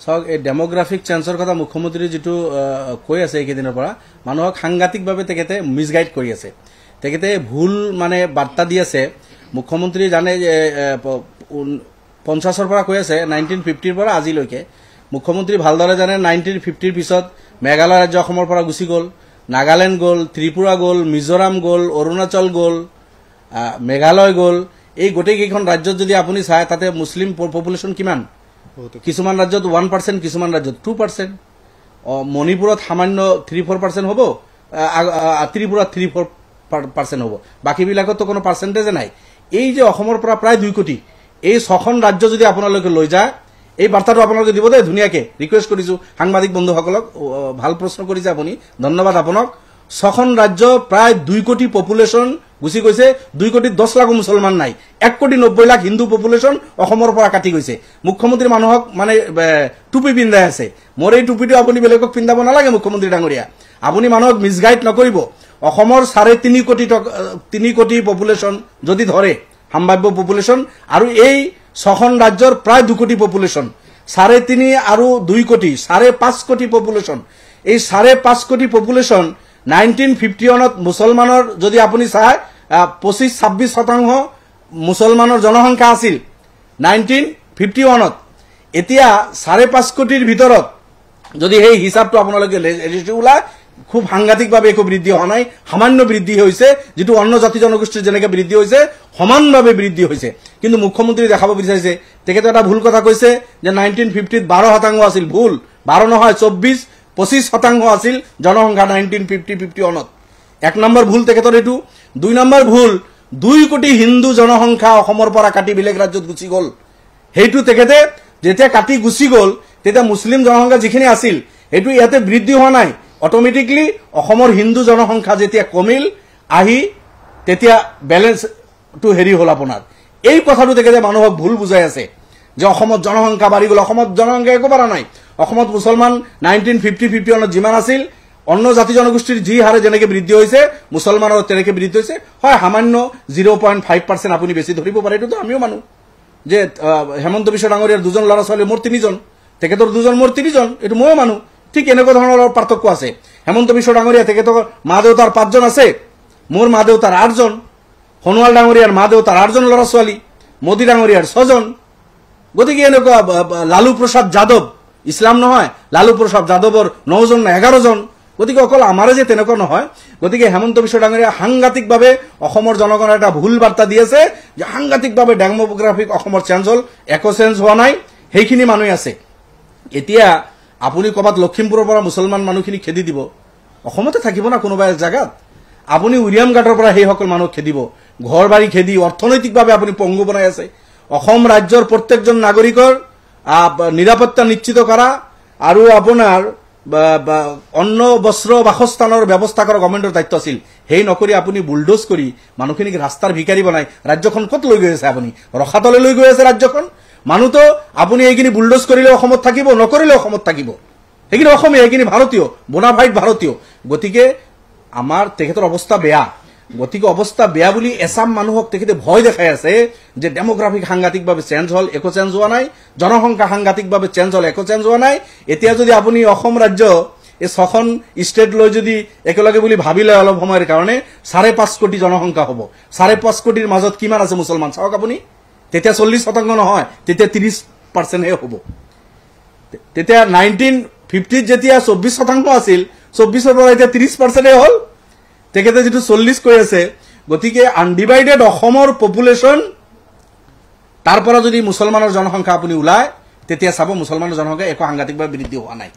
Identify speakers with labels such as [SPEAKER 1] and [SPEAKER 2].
[SPEAKER 1] চাওক এই ডেমোগ্ৰাফিক চেঞ্জৰ কথা মুখ্যমন্ত্ৰী যেটো কৈ আছে এইকেদিনৰ পৰা মানুহক সাংঘাতিকভাৱে তেখেতে মিসগাইড কৰি আছে তেখেতে ভুল মানে বাৰ্তা দি আছে মুখ্যমন্ত্ৰী জানে যে 50ৰ পৰা কৈ আছে 1950ৰ পৰা আজিলৈকে মুখ্যমন্ত্ৰী ভালদৰে জানে 1950ৰ পিছত মেঘালয় ৰাজ্য অসমৰ পৰা গুচি গ'ল নাগালেণ্ড গ'ল ত্ৰিপুৰা গ'ল মিজোৰাম গ'ল অৰুণাচল গ'ল মেঘালয় গ'ল এই গোটেই কেইখন ৰাজ্যত যদি আপুনি চায় তাতে মুছলিম পপুলেশ্যন কিমান কিছুমান ৰাজ্যত 1% কিছুমান ৰাজ্যত 2% মণিপুৰত সামান্য 3-4% হ'ব ত্ৰিপুৰাত 3-4% হ'ব বাকিবিলাকত তো কোনো পাৰ্চেন্টেজ নাই এই যে অসমৰ পৰা প্ৰায় 2 কোটি এই 6খন ৰাজ্য যদি আপোনালোকে লৈ যায় এই বাৰ্তাটো আপোনালোকে দিব দে ধুনিয়াকে ৰিকুৱেষ্ট কৰিছো সাংবাদিক বন্ধুসকলক ভাল প্ৰশ্ন কৰিছে আপুনি ধন্যবাদ আপোনাক 6খন ৰাজ্য প্ৰায় 2 কোটি পপুলেশ্যন গুছি গৈছে 2 কোটি 10 লাখ মুছলমান নাই 1 কোটি 90 লাখ হিন্দু পপুলেশ্যন অসমৰ পৰা কাটি গৈছে মুখ্যমন্ত্ৰী মানুহক মানে টুপি পিন্ধাই আছে মোৰ এই টুপিটো আপুনি বেলেগক পিন্ধাব নালাগে মুখ্যমন্ত্ৰী ডাঙৰীয়া আপুনি মানুহক মিসগাইড নকৰিব অসমৰ 3.5 কোটি পপুলেশ্যন যদি ধৰে সম্ভাব্য পপুলেশ্যন আৰু এই 6খন ৰাজ্যৰ প্ৰায় 2 কোটি পপুলেশ্যন 3.5 আৰু 2 কোটি 5.5 কোটি পপুলেশ্যন এই 5.5 কোটি পপুলেশ্যন 1951ত মুছলমানৰ যদি আপুনি চায় 25-26% মুছলমানৰ জনসংখ্যা আছিল 1951ত এতিয়া 5.5 কোটিৰ ভিতৰত যদি এই হিসাবটো আপোনালোকে ওলাই খুব সাংঘাতিকভাৱে একো বৃদ্ধি হোৱা নাই সামান্য বৃদ্ধি হৈছে যেটো অন্য জাতি জনগোষ্ঠীৰ যেনেকৈ বৃদ্ধি হৈছে সমানভাৱে বৃদ্ধি হৈছে কিন্তু মুখ্যমন্ত্ৰী দেখাব বিচাৰিছে তেখেতে এটা ভুল কথা কৈছে যে 1950ত 12% আছিল ভুল 12 নহয় 25% আছিল জনসংখ্যা 1950-51ত এক নম্বৰ ভুল তেখেতৰ এটো দুই নম্বৰ ভুল 2 কোটি হিন্দু জনসংখ্যা অসমৰ পৰা কাটি বেলেগ ৰাজ্যত গুচি গ'ল হেতু তেখেতে যেতিয়া কাটি গুচি গ'ল তেতিয়া মুছলিম জনসংখ্যা যিখিনি আছিল এটো ইয়াতে বৃদ্ধি হোৱা নাই অটোমেটিকলি অসমৰ হিন্দু জনসংখ্যা যেতিয়া কমিল আহি তেতিয়া ব্যালেন্স টু হেৰি হল আপোনাৰ এই কথাটো তেখেতে মানুহক ভুল বুজাই আছে যে অসমত জনসংখ্যা বাঢ়ি গ'ল অসমত জনসংখ্যা একো বাঢ়া নাই অসমত মুছলমান 1950-51ত যিমান আছিল অন্য জাতি জনগোষ্ঠীৰ যি হাৰে যেনেকৈ বৃদ্ধি হৈছে মুছলমানৰ তেনেকৈ বৃদ্ধি হৈছে হয় সামান্য 0.5% আপুনি বেছি ধৰিব পাৰে এটো আমিও মানু যে হেমন্ত বিশ্ব ডাঙৰীয়াৰ দুজন ল'ৰা ছোৱালী মোৰ 3জন তেখেতৰ দুজন মোৰ 3জন এটো ময়ো মানু ঠিক এনেকুৱা ধৰণৰ পাৰ্থক্য আছে হেমন্ত বিশ্ব ডাঙৰীয়া তেখেতৰ মা দেউতাৰ 5জন আছে মোৰ মা দেউতাৰ 8জন হনুৱাল ডাঙৰীয়াৰ মা দেউতাৰ 8জন ল'ৰা ছোৱালী মোদী ডাঙৰীয়াৰ 6জন গতিকে এনেকুৱা লালু প্ৰসাদ যাদৱ ইছলাম নহয় লালু প্ৰসাদ যাদৱৰ 9জন 11জন গতিকে অকল আমাৰে যে তেনেকুৱা নহয় গতিকে হেমন্ত বিশ্ব ডাঙৰীয়া সাংঘাতিকভাৱে অসমৰ জনগণৰ এটা ভুল বাৰ্তা দি আছে যে সাংঘাতিকভাৱে ডেমোগ্ৰাফিক অসমৰ চেঞ্জ হল একো চেঞ্জ হোৱা নাই সেইখিনি মানুহ আছে এতিয়া আপুনি কবাত লখিমপুৰৰ পৰা মুছলমান মানুহখিনি খেদি দিব অসমতে থাকিব না কোনোবা এক জায়গাত আপুনি উৰিয়াম ঘাটৰ পৰা সেই সকল মানুহ খেদিব ঘৰ বাৰী খেদি অৰ্থনৈতিকভাৱে আপুনি পংগু বনাই আছে অসম ৰাজ্যৰ প্ৰত্যেকজন নাগৰিকৰ নিৰাপত্তা নিশ্চিত কৰা আৰু আপোনাৰ অন্ন বস্ত্ৰ বাসস্থানৰ ব্যৱস্থা কৰা গভৰ্ণমেণ্টৰ দায়িত্ব আছিল হেই নকৰি আপুনি বুলডোজ কৰি মানুহখিনিক ৰাস্তাৰ ভিখাৰী বনাই ৰাজ্যখন কত লৈ গৈ আছে আপুনি ৰখাতলে লৈ গৈ আছে ৰাজ্যখন মানুহ তো আপুনি এইখিনি বুলডোজ কৰিলে অসমত থাকিব নকৰিলে অসমত থাকিব এইখিনি অসমীয়া এইখিনি ভাৰতীয় বোনাফাইড ভাৰতীয় গতিকে আমাৰ তেখেতৰ অৱস্থা বেয়া গতিকে অৱস্থা বেয়া বুলি এসাম মানুহক তেখেতে ভয় দেখাই আছে যে ডেমোগ্ৰাফিক সাংঘাতিকভাৱে চেঞ্জ হল একো চেঞ্জ হোৱা নাই জনসংখ্যা সাংঘাতিকভাৱে চেঞ্জ হল একো চেঞ্জ হোৱা নাই এতিয়া যদি আপুনি অসম ৰাজ্য এই 6খন ষ্টেট লৈ যদি একেলগে বুলি ভাবিলে অলপ সময়ৰ কাৰণে 5.5 কোটি জনসংখ্যা হ'ব 5.5 কোটিৰ মাজত কিমান আছে মুছলমান চাওক আপুনি তেতিয়া 40% নহয় তেতিয়া 30% হে হ'ব তেতিয়া 1950 যেতিয়া 24% আছিল 24ৰ পৰা এতিয়া 30% হে হল তেখেতে যেটো 40 কৈ আছে গতিকে আনডিভাইডেড অসমৰ পপুলেশ্যন তাৰ পৰা যদি মুছলমানৰ জনসংখ্যা আপুনি উলায় তেতিয়া চাব মুছলমানৰ জনসংখ্যা একো সাংঘাতিকভাৱে বৃদ্ধি হোৱা নাই